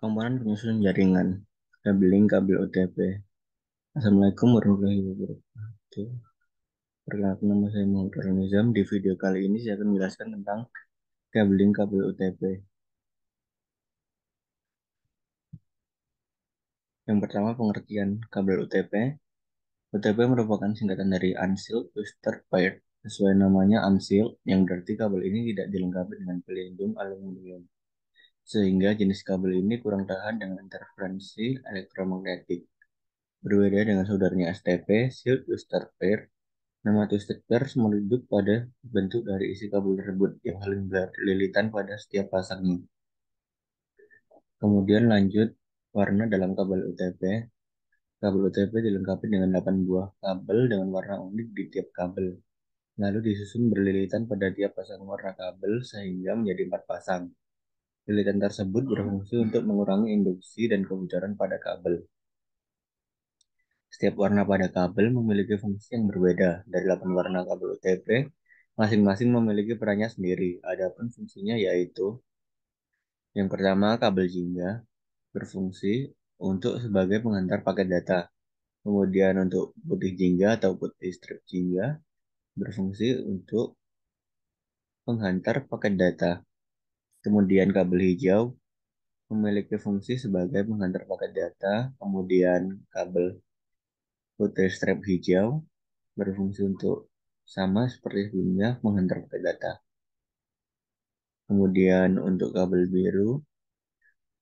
Komponen penyusun jaringan, cabling kabel OTP. Assalamualaikum warahmatullahi wabarakatuh. Perkenalkan, nama saya Muhammad Nizam. Di video kali ini saya akan menjelaskan tentang cabling kabel OTP. Yang pertama, pengertian kabel OTP. OTP merupakan singkatan dari Unsealed Twisted Pair. Sesuai namanya unsealed, yang berarti kabel ini tidak dilengkapi dengan pelindung aluminium. Sehingga jenis kabel ini kurang tahan dengan interferensi elektromagnetik. Berbeda dengan saudaranya STP, Sealed Twisted Pair. Nama Twisted Pair merujuk pada bentuk dari isi kabel tersebut yang saling berlilitan pada setiap pasangnya. Kemudian lanjut, warna dalam kabel UTP. Kabel UTP dilengkapi dengan 8 buah kabel dengan warna unik di tiap kabel. Lalu disusun berlilitan pada tiap pasang warna kabel sehingga menjadi 4 pasang. Lilitan tersebut berfungsi untuk mengurangi induksi dan kebocoran pada kabel. Setiap warna pada kabel memiliki fungsi yang berbeda. Dari 8 warna kabel UTP, masing-masing memiliki perannya sendiri. Adapun fungsinya yaitu yang pertama, kabel jingga berfungsi untuk sebagai penghantar paket data. Kemudian untuk putih jingga atau putih strip jingga berfungsi untuk penghantar paket data. Kemudian kabel hijau memiliki fungsi sebagai penghantar paket data. Kemudian kabel putih strip hijau berfungsi untuk sama seperti sebelumnya menghantar paket data. Kemudian untuk kabel biru,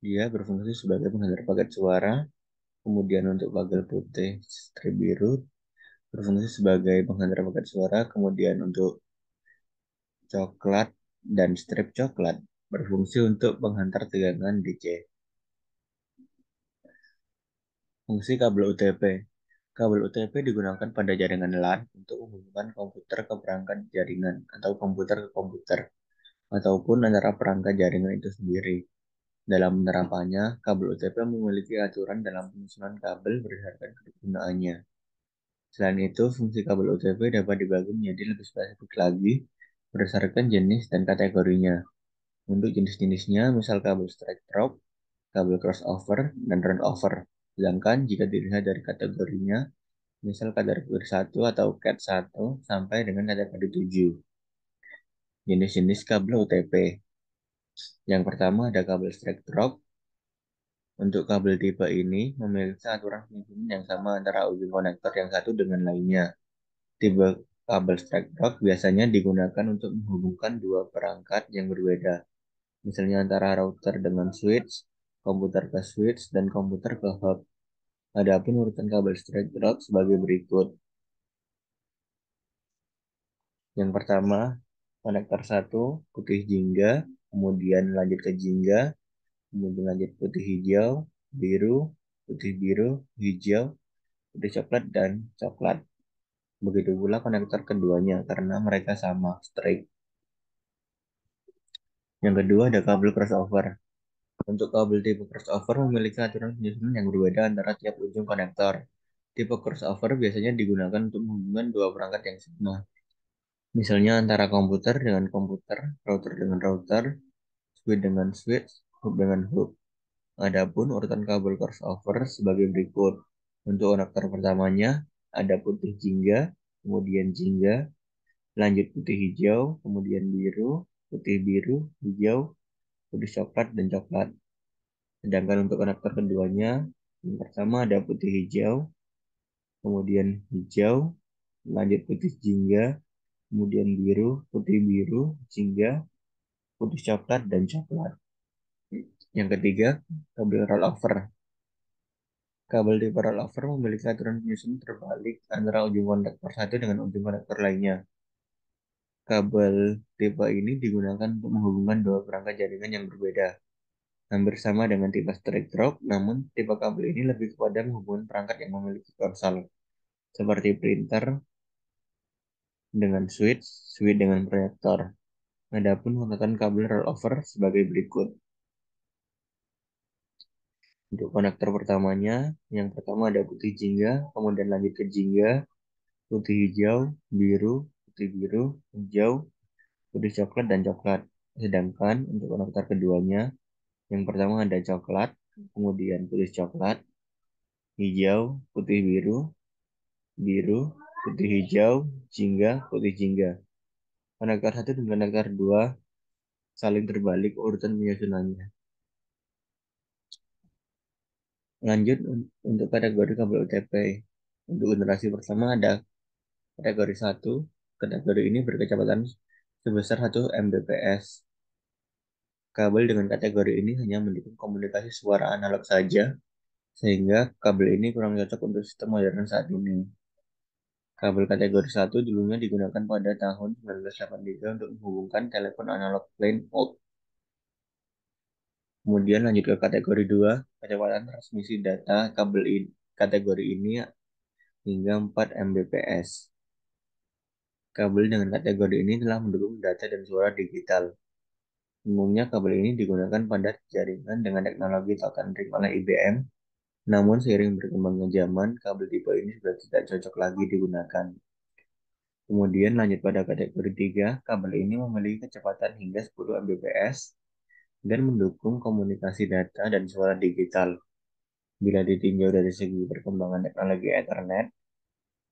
dia berfungsi sebagai penghantar paket suara. Kemudian untuk kabel putih strip biru berfungsi sebagai penghantar paket suara. Kemudian untuk coklat dan strip coklat berfungsi untuk penghantar tegangan DC. Fungsi kabel UTP. Kabel UTP digunakan pada jaringan LAN untuk menghubungkan komputer ke perangkat jaringan atau komputer ke komputer, ataupun antara perangkat jaringan itu sendiri. Dalam penerapannya, kabel UTP memiliki aturan dalam penyusunan kabel berdasarkan kegunaannya. Selain itu, fungsi kabel UTP dapat dibagi menjadi lebih spesifik lagi berdasarkan jenis dan kategorinya. Untuk jenis-jenisnya, misal kabel straight drop, kabel crossover, dan runover. Sedangkan jika dilihat dari kategorinya, misal kategori 1 atau CAT 1 sampai dengan kategori 7. Jenis-jenis kabel UTP. Yang pertama ada kabel straight drop. Untuk kabel tipe ini memiliki aturan penyusunan yang sama antara ujung konektor yang satu dengan lainnya. Tipe kabel straight drop biasanya digunakan untuk menghubungkan dua perangkat yang berbeda, misalnya antara router dengan switch, komputer ke switch, dan komputer ke hub. Adapun urutan kabel straight drop sebagai berikut. Yang pertama, konektor 1 putih jingga, kemudian lanjut ke jingga, kemudian lanjut putih hijau, biru, putih biru, hijau, putih coklat, dan coklat. Begitu pula konektor keduanya karena mereka sama, straight. Yang kedua ada kabel crossover. Untuk kabel tipe crossover memiliki aturan penyusunan yang berbeda antara tiap ujung konektor. Tipe crossover biasanya digunakan untuk menghubungkan dua perangkat yang sama. Misalnya antara komputer dengan komputer, router dengan router, switch dengan switch, hub dengan hub. Adapun urutan kabel crossover sebagai berikut. Untuk konektor pertamanya ada putih jingga, kemudian jingga, lanjut putih hijau, kemudian biru, putih biru, hijau, putih coklat, dan coklat. Sedangkan untuk konektor keduanya, yang pertama ada putih hijau, kemudian hijau, lanjut putih jingga, kemudian biru, putih biru, jingga, putih coklat, dan coklat. Yang ketiga, kabel rollover. Kabel tipe rollover memiliki aturan penyusunan terbalik antara ujung konektor satu dengan ujung konektor lainnya. Kabel tipe ini digunakan untuk menghubungkan dua perangkat jaringan yang berbeda. Hampir sama dengan tipe straight drop, namun tipe kabel ini lebih kepada menghubungkan perangkat yang memiliki konsol, seperti printer dengan switch, switch dengan proyektor. Adapun urutan kabel rollover sebagai berikut. Untuk konektor pertamanya, yang pertama ada putih jingga, kemudian lanjut ke jingga, putih hijau, biru, putih biru, hijau, putih coklat, dan coklat. Sedangkan untuk konektor keduanya, yang pertama ada coklat, kemudian putih coklat, hijau, putih biru, biru, putih hijau, jingga, putih jingga. Konektor 1 dan konektor 2 saling terbalik urutan penyusunannya. Lanjut untuk kategori kabel UTP. Untuk generasi pertama ada kategori 1. Kategori ini berkecepatan sebesar 1 Mbps. Kabel dengan kategori ini hanya mendukung komunikasi suara analog saja, sehingga kabel ini kurang cocok untuk sistem modern saat ini. Kabel kategori 1 dulunya digunakan pada tahun 1983 untuk menghubungkan telepon analog plain old. Kemudian lanjut ke kategori 2, kecepatan transmisi data kabel kategori ini hingga 4 Mbps. Kabel dengan kategori ini telah mendukung data dan suara digital. Umumnya kabel ini digunakan pada jaringan dengan teknologi token ring oleh IBM. Namun seiring berkembangnya zaman, kabel tipe ini sudah tidak cocok lagi digunakan. Kemudian lanjut pada kategori 3, kabel ini memiliki kecepatan hingga 10 Mbps dan mendukung komunikasi data dan suara digital. Bila ditinjau dari segi perkembangan teknologi Ethernet,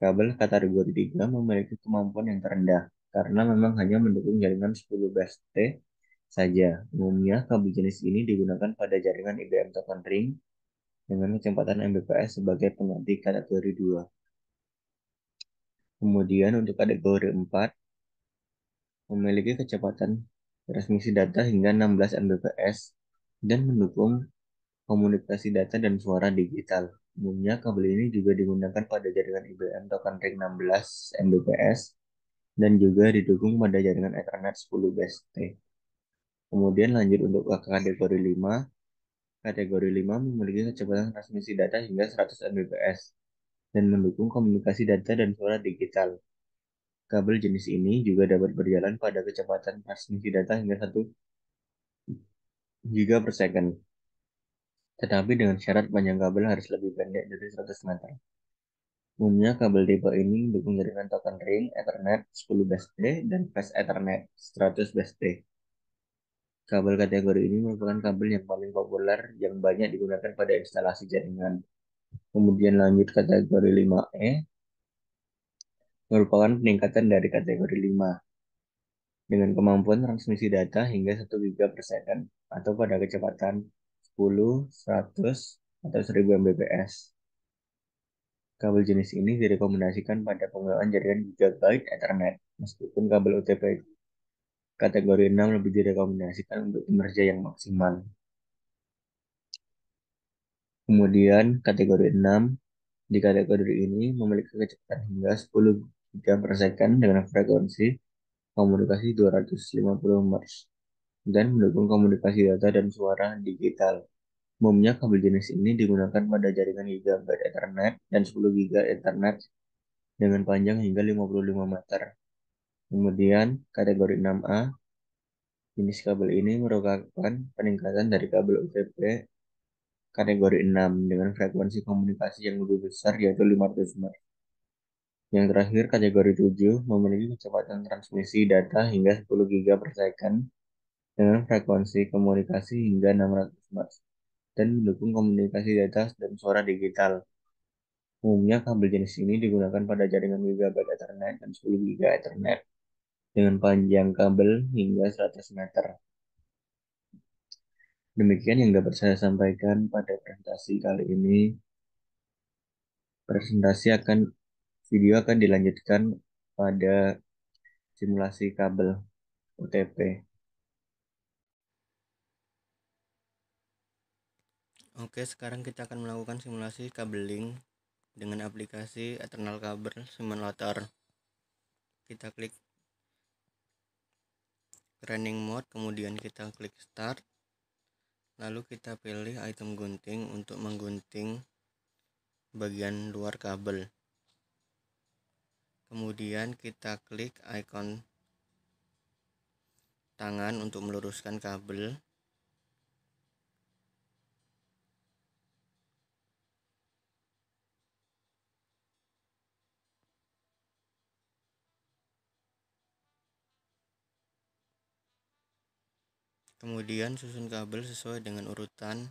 kabel kategori 3 memiliki kemampuan yang terendah karena memang hanya mendukung jaringan 10 BST saja. Umumnya, kabel jenis ini digunakan pada jaringan IBM Token Ring dengan kecepatan Mbps sebagai pengganti kategori 2. Kemudian untuk kategori 4, memiliki kecepatan transmisi data hingga 16 Mbps dan mendukung komunikasi data dan suara digital. Umumnya kabel ini juga digunakan pada jaringan IBM Token Ring 16 Mbps dan juga didukung pada jaringan Ethernet 10 BST. Kemudian lanjut untuk kategori 5. Kategori 5 memiliki kecepatan transmisi data hingga 100 Mbps dan mendukung komunikasi data dan suara digital. Kabel jenis ini juga dapat berjalan pada kecepatan transmisi data hingga 1 giga per second. Tetapi dengan syarat panjang kabel harus lebih pendek dari 100 meter. Umumnya kabel tipe ini mendukung jaringan token ring, Ethernet 10 BST, dan Fast Ethernet 100 BST. Kabel kategori ini merupakan kabel yang paling populer yang banyak digunakan pada instalasi jaringan. Kemudian lanjut kategori 5E, merupakan peningkatan dari kategori 5 dengan kemampuan transmisi data hingga 1 giga per second atau pada kecepatan 10, 100, atau 1000 Mbps. Kabel jenis ini direkomendasikan pada penggunaan jaringan Gigabit Ethernet, meskipun kabel UTP kategori 6 lebih direkomendasikan untuk kinerja yang maksimal. Kemudian kategori 6, di kategori ini memiliki kecepatan hingga 10 giga per second dengan frekuensi komunikasi 250 Hz dan mendukung komunikasi data dan suara digital. Umumnya kabel jenis ini digunakan pada jaringan Gigabit Ethernet dan 10 giga Ethernet dengan panjang hingga 55 meter. Kemudian kategori 6A, jenis kabel ini merupakan peningkatan dari kabel UTP kategori 6 dengan frekuensi komunikasi yang lebih besar yaitu 500 Hz. Yang terakhir, kategori 7 memiliki kecepatan transmisi data hingga 10 giga per second dengan frekuensi komunikasi hingga 600 Hz dan mendukung komunikasi data dan suara digital. Umumnya kabel jenis ini digunakan pada jaringan Gigabit Ethernet dan 10 giga Ethernet dengan panjang kabel hingga 100 meter. Demikian yang dapat saya sampaikan pada presentasi kali ini. Presentasi video akan dilanjutkan pada simulasi kabel UTP. Oke, sekarang kita akan melakukan simulasi kabelling dengan aplikasi Eternal Kabel Simulator. Kita klik running mode, kemudian kita klik start. Lalu kita pilih item gunting untuk menggunting bagian luar kabel. Kemudian kita klik icon tangan untuk meluruskan kabel. Kemudian susun kabel sesuai dengan urutan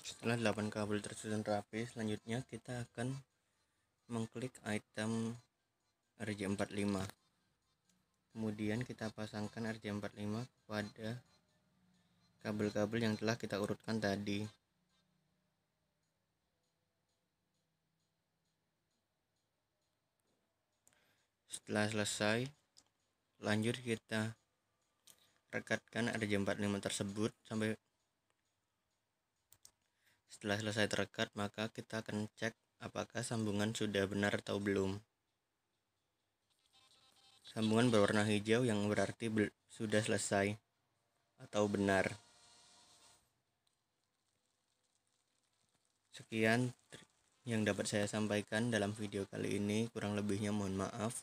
Setelah 8 kabel tersusun rapi, selanjutnya kita akan mengklik item RJ45. Kemudian kita pasangkan RJ45 pada kabel-kabel yang telah kita urutkan tadi. Setelah selesai, lanjut kita rekatkan RJ45 tersebut sampai. Setelah selesai terekat, maka kita akan cek apakah sambungan sudah benar atau belum. Sambungan berwarna hijau yang berarti sudah selesai atau benar. Sekian yang dapat saya sampaikan dalam video kali ini, kurang lebihnya mohon maaf.